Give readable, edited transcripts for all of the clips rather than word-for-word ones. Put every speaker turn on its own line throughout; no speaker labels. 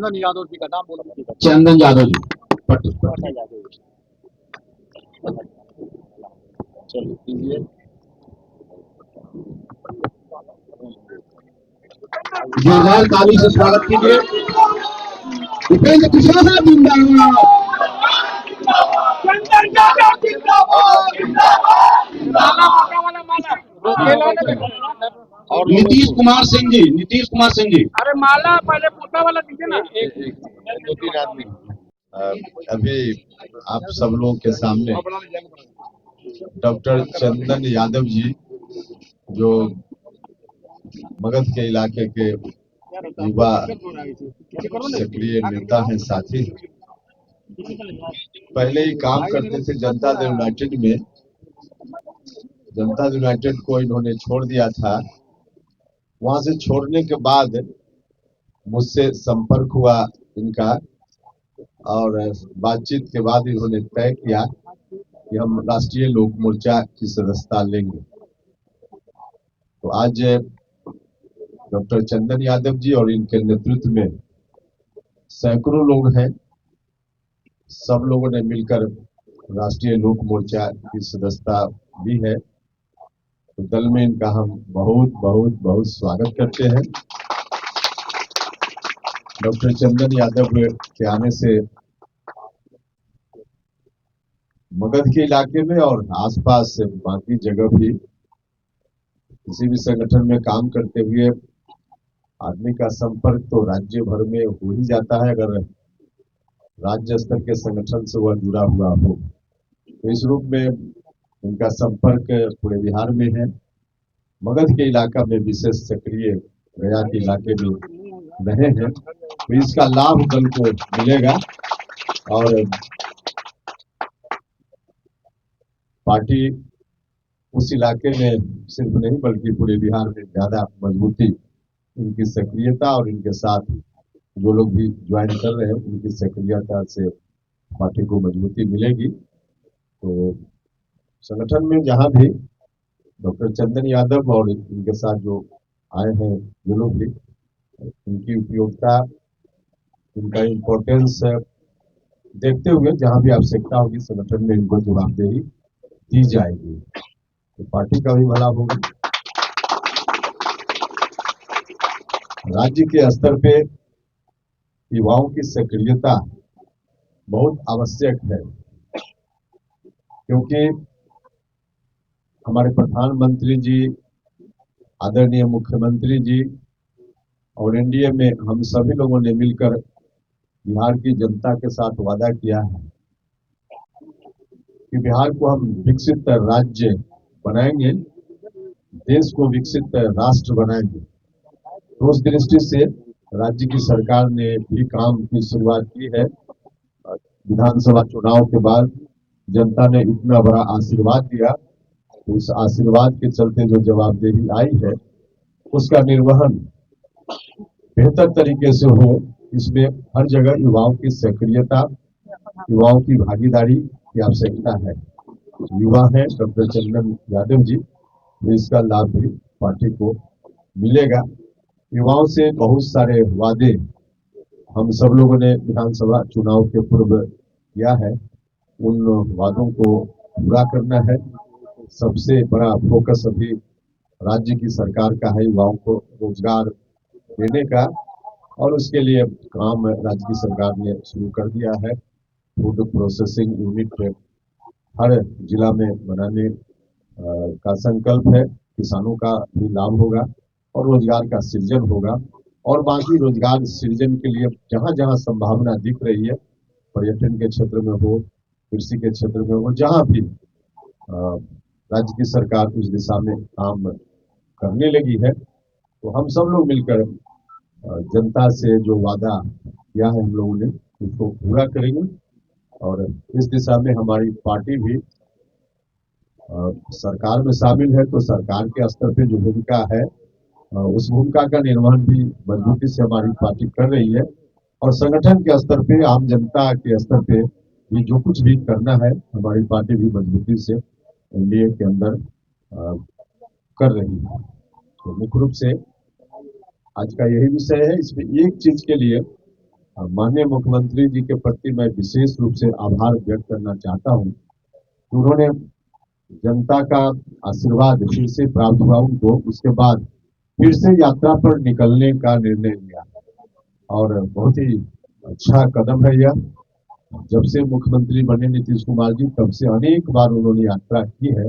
चंदन यादव जी का नाम बोला।
चंदन यादव जी।
चलिए कीजिए।
जोरदार ताली से स्वागत कीजिए। उपेंद्र कुशवाहा जिंदाबाद।
और
नीतीश कुमार सिंह जी, नीतीश कुमार सिंह जी।
अरे माला पहले पोता वाला दीजिए ना।
दो तीन आदमी अभी आप सब लोगों के सामने डॉक्टर चंदन यादव जी, जो मगध के इलाके के युवा सक्रिय नेता हैं, साथी पहले ही काम करते थे जनता दल यूनाइटेड में। जनता दल यूनाइटेड को इन्होंने छोड़ दिया था। वहां से छोड़ने के बाद मुझसे संपर्क हुआ इनका, और बातचीत के बाद इन्होंने तय किया कि हम राष्ट्रीय लोक मोर्चा की सदस्यता लेंगे। तो आज डॉक्टर चंदन यादव जी और इनके नेतृत्व में सैकड़ों लोग हैं। सब लोगों ने मिलकर राष्ट्रीय लोक मोर्चा की सदस्यता ली है। तो दल में इनका हम बहुत बहुत बहुत स्वागत करते हैं। डॉक्टर चंदन यादव के आने से मगध के इलाके में और आसपास बाकी जगह भी किसी भी संगठन में काम करते हुए आदमी का संपर्क तो राज्य भर में हो ही जाता है, अगर राज्य स्तर के संगठन से वह जुड़ा हुआ हो। तो इस रूप में उनका संपर्क पूरे बिहार में है। मगध के इलाका में विशेष सक्रिय, गया के इलाके में रहे हैं, तो इसका लाभ दल को मिलेगा। और पार्टी उस इलाके में सिर्फ नहीं बल्कि पूरे बिहार में ज्यादा मजबूती, उनकी सक्रियता और इनके साथ जो लोग भी ज्वाइन कर रहे हैं उनकी सक्रियता से पार्टी को मजबूती मिलेगी। तो संगठन में जहां भी डॉक्टर चंदन यादव और इनके साथ जो आए हैं जो लोग भी, उनकी उपयोगिता, उनका इम्पोर्टेंस देखते हुए जहां भी आवश्यकता होगी संगठन में इनको जवाबदेही दी जाएगी, तो पार्टी का भी भला होगा। राज्य के स्तर पे युवाओं की सक्रियता बहुत आवश्यक है, क्योंकि हमारे प्रधानमंत्री जी, आदरणीय मुख्यमंत्री जी और एनडीए में हम सभी लोगों ने मिलकर बिहार की जनता के साथ वादा किया है कि बिहार को हम विकसित राज्य बनाएंगे, देश को विकसित राष्ट्र बनाएंगे। तो उस दृष्टि से राज्य की सरकार ने भी काम की शुरुआत की है। विधानसभा चुनाव के बाद जनता ने इतना बड़ा आशीर्वाद दिया, तो उस आशीर्वाद के चलते जो जवाबदेही आई है उसका निर्वहन बेहतर तरीके से हो, इसमें हर जगह युवाओं की सक्रियता, युवाओं की भागीदारी की आवश्यकता है। युवा है डॉक्टर चंदन यादव जी, तो इसका लाभ भी पार्टी को मिलेगा। युवाओं से बहुत सारे वादे हम सब लोगों ने विधानसभा चुनाव के पूर्व किया है, उन वादों को पूरा करना है। सबसे बड़ा फोकस अभी राज्य की सरकार का है युवाओं को रोजगार देने का, और उसके लिए काम राज्य की सरकार ने शुरू कर दिया है। फूड प्रोसेसिंग यूनिट हर जिला में बनाने का संकल्प है। किसानों का भी लाभ होगा और रोजगार का सृजन होगा। और बाकी रोजगार सृजन के लिए जहां जहां संभावना दिख रही है, पर्यटन के क्षेत्र में हो, कृषि के क्षेत्र में हो, जहां भी राज्य की सरकार उस दिशा में काम करने लगी है। तो हम सब लोग मिलकर जनता से जो वादा किया है हम लोगों ने उसको पूरा करेंगे, और इस दिशा में हमारी पार्टी भी सरकार में शामिल है। तो सरकार के स्तर पे जो भूमिका है उस भूमिका का निर्वहन भी मजबूती से हमारी पार्टी कर रही है, और संगठन के स्तर पे, आम जनता के स्तर पे ये जो कुछ भी करना है हमारी पार्टी भी मजबूती से एनडीए के अंदर कर रही है। तो मुख्य रूप से आज का यही विषय है। इसमें एक चीज के लिए माननीय मुख्यमंत्री जी के प्रति मैं विशेष रूप से आभार व्यक्त करना चाहता हूं। उन्होंने जनता का आशीर्वाद फिर से प्राप्त हुआ उनको, उसके बाद फिर से यात्रा पर निकलने का निर्णय लिया और बहुत ही अच्छा कदम है यह। जब से मुख्यमंत्री बने नीतीश कुमार जी, तब से अनेक बार उन्होंने यात्रा की है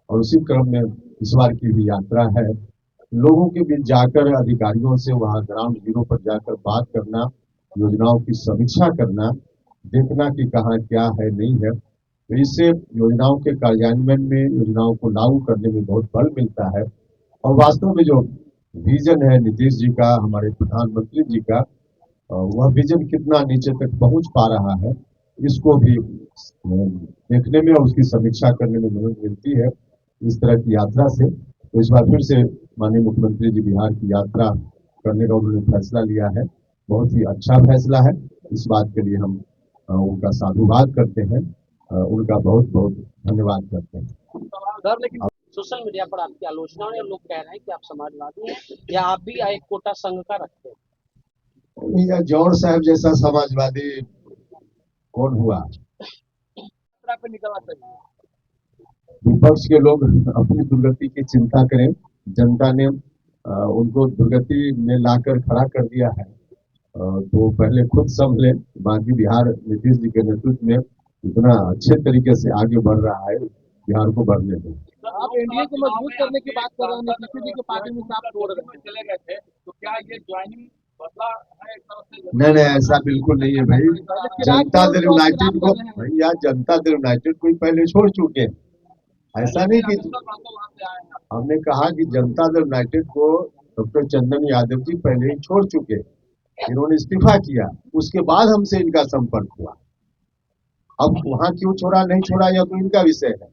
और उसी क्रम में इस बार की भी यात्रा है। लोगों के बीच जाकर अधिकारियों से वहां ग्राउंड जीरो पर जाकर बात करना, योजनाओं की समीक्षा करना, देखना कि कहाँ क्या है नहीं है, तो इससे योजनाओं के कार्यान्वयन में, योजनाओं को लागू करने में बहुत बल मिलता है। और वास्तव में जो विजन है नीतीश जी का, हमारे प्रधानमंत्री जी का, वह विजन कितना नीचे तक पहुंच पा रहा है, इसको भी देखने में और उसकी समीक्षा करने में मदद मिलती है इस तरह की यात्रा से। तो इस बार फिर से माननीय मुख्यमंत्री जी बिहार की यात्रा करने का उन्होंने फैसला लिया है। बहुत ही अच्छा फैसला है। इस बात के लिए हम उनका साधुवाद करते हैं, उनका बहुत बहुत धन्यवाद करते हैं।
सर, लेकिन सोशल मीडिया पर आपकी आलोचना है, लोग कह रहे हैं कि आप समाजवादी हैं या आप भी एक कोटा संघ का रखते हैं।
भैया जौहर साहब जैसा समाजवादी कौन हुआ?
पे निकलना चाहिए।
विपक्ष के लोग अपनी दुर्गति की चिंता करें। जनता ने उनको दुर्गति में लाकर खड़ा कर दिया है, तो पहले खुद संभले। बाकी बिहार नीतीश जी के नेतृत्व में इतना अच्छे तरीके से आगे बढ़ रहा है, बिहार को बढ़ने दें।
आप एनडीए को मजबूत करने की बात कर रहे हैं, नीतीश जी के पार्टी में आप तोड़ रहे हैं, चले गए थे, तो क्या ये ज्वाइनिंग बदला है एक तरफ से?
नहीं, ऐसा बिल्कुल नहीं है भाई। जनता दल यूनाइटेड को, भैया जनता दल यूनाइटेड को पहले छोड़ चुके हैं। ऐसा नहीं कि हमने कहा कि जनता दल यूनाइटेड को डॉक्टर चंदन यादव जी पहले ही छोड़ चुके, इन्होंने इस्तीफा किया, उसके बाद हमसे इनका संपर्क हुआ। अब वहां क्यों छोड़ा नहीं छोड़ा यह तो इनका विषय है,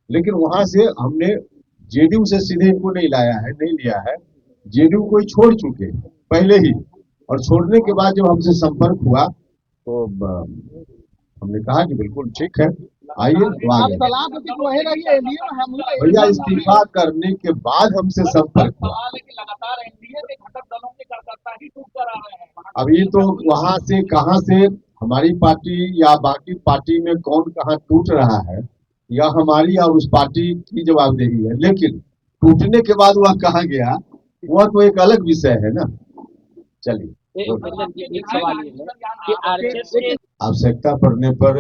लेकिन वहां से हमने जेडीयू से सीधे इनको नहीं लाया है, नहीं लिया है। जेडीयू को ही छोड़ चुके पहले ही, और छोड़ने के बाद जब हमसे संपर्क हुआ तो हमने कहा कि बिल्कुल ठीक है, आइए। भैया इस्तीफा करने के बाद हमसे संपर्क हुआ।
लगातार एनडीए के घटक दलों के कार्यकर्ता ही टूट कर आ रहे हैं।
अभी तो वहां से कहां से हमारी पार्टी या बाकी पार्टी में कौन कहां टूट रहा है, या हमारी और उस पार्टी की जवाबदेही है, लेकिन टूटने के बाद वह कहां गया, वह तो एक अलग विषय है ना। चलिए,
एक सवाल ये है कि आरएसएस के
आवश्यकता पड़ने पर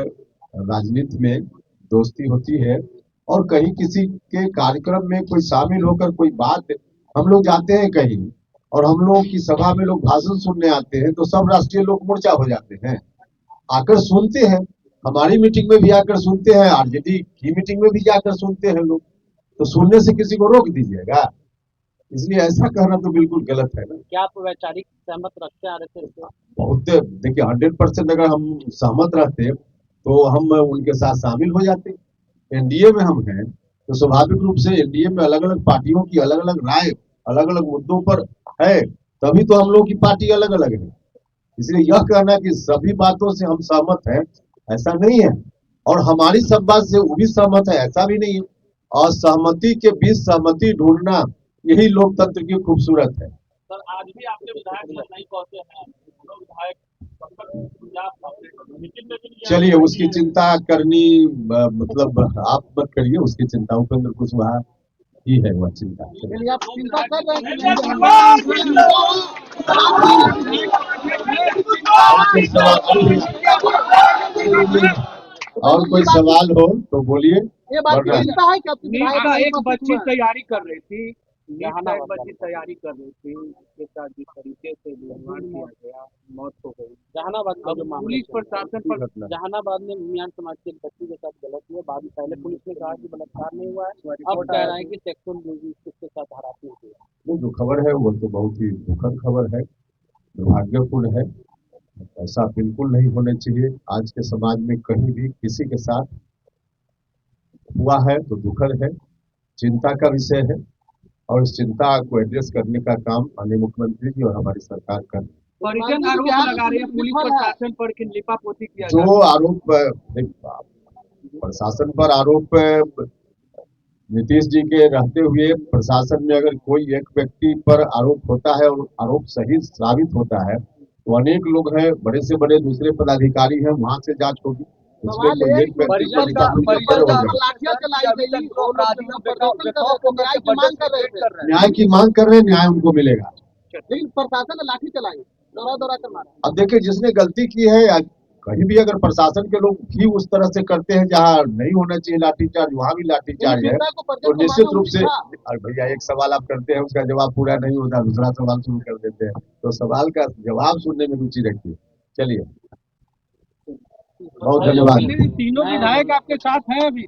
राजनीति में दोस्ती होती है, और कहीं किसी के कार्यक्रम में कोई शामिल होकर कोई बात, हम लोग जाते हैं कहीं और हम लोग की सभा में लोग भाषण सुनने आते हैं, तो सब राष्ट्रीय लोग मोर्चा हो जाते हैं, आकर सुनते हैं। हमारी मीटिंग में भी आकर सुनते हैं, आरजेडी की मीटिंग में भी जाकर सुनते हैं लोग, तो सुनने से किसी को रोक दीजिएगा? इसलिए ऐसा कहना तो बिल्कुल गलत है ना।
क्या आप वैचारिक सहमत रखते हैं आरएसएस से?
बहुत, देखिए 100% अगर हम सहमत रहते तो हम उनके साथ शामिल हो जाते। एनडीए में हम हैं तो स्वाभाविक रूप से एनडीए में अलग अलग पार्टियों की अलग अलग राय अलग अलग मुद्दों पर है, तभी तो हम लोग की पार्टी अलग अलग है। इसलिए यह कहना कि सभी बातों से हम सहमत हैं, ऐसा नहीं है, और हमारी सब बात से वो भी सहमत है, ऐसा भी नहीं है। और सहमति के बीच सहमति ढूंढना, यही लोकतंत्र की खूबसूरत है।
सर, आज भी आपके विधायक नहीं पहुंचे हैं, विधायक
चलिए, उसकी चिंता करनी, मतलब आप मत करिए उसकी चिंता, उपेंद्र कुशवाहा ही है वह चिंता।
आप चिंता कर रहे हैं।
और कोई सवाल हो तो बोलिए।
ये बात चिंता है कि नीट का एक बच्ची तैयारी कर रही थी, नीट का एक बच्ची तैयारी कर रही थी, उसके साथ जिस तरीके से निर्माण किया गया, मौत हो गई जहानाबाद का जो पुलिस प्रशासन पर, जहानाबाद में मियां समाज के बच्ची के साथ गलत हुआ, बाद में पहले पुलिस ने कहा कि बलात्कार नहीं हुआ है, अब कह रहे हैं कि सेक्सुअल उसके साथ हरासमेंट हुआ।
जो खबर है वो तो बहुत ही दुखद खबर है, दुर्भाग्यपूर्ण है। ऐसा बिल्कुल नहीं होना चाहिए। आज के समाज में कहीं भी किसी के साथ हुआ है तो दुखद है, चिंता का विषय है, और इस चिंता को एड्रेस करने का काम माननीय मुख्यमंत्री जी और हमारी सरकार कर रही है।
परिजन आरोप लगा रहे हैं पुलिस प्रशासन पर कि लिपापोती किया
जो आरोप प्रशासन पर आरोप नीतीश जी के रहते हुए प्रशासन में अगर कोई एक व्यक्ति पर आरोप होता है और आरोप सही साबित होता है, तो अनेक लोग हैं, बड़े से बड़े दूसरे पदाधिकारी हैं, वहां से जांच होगी। उसमें
सवाल
कोई
है
एक
कि
व्यक्ति
परिजन
पर
का
कानून की
परिजन
तरह हो
का
जाए।
लाठियां चलाई गई, वो अपराधियों प्रदर्शन कर रहे थे, न्याय की मांग कर रहे थे,
न्याय की मांग कर रहे हैं, न्याय उनको मिलेगा।
लेकिन प्रशासन ने लाठी चलाई, दौरा दौरा कर मारा।
अब देखिए, जिसने गलती की है या कहीं भी अगर प्रशासन के लोग भी उस तरह से करते हैं जहां नहीं होना चाहिए लाठीचार्ज, वहां भी लाठीचार्ज है, तो निश्चित रूप से। और भैया, एक सवाल आप करते हैं, उसका जवाब पूरा नहीं होता, दूसरा सवाल शुरू कर देते हैं, तो सवाल का जवाब सुनने में रुचि रखिए। चलिए, बहुत धन्यवाद।
तीनों विधायक आपके साथ हैं अभी?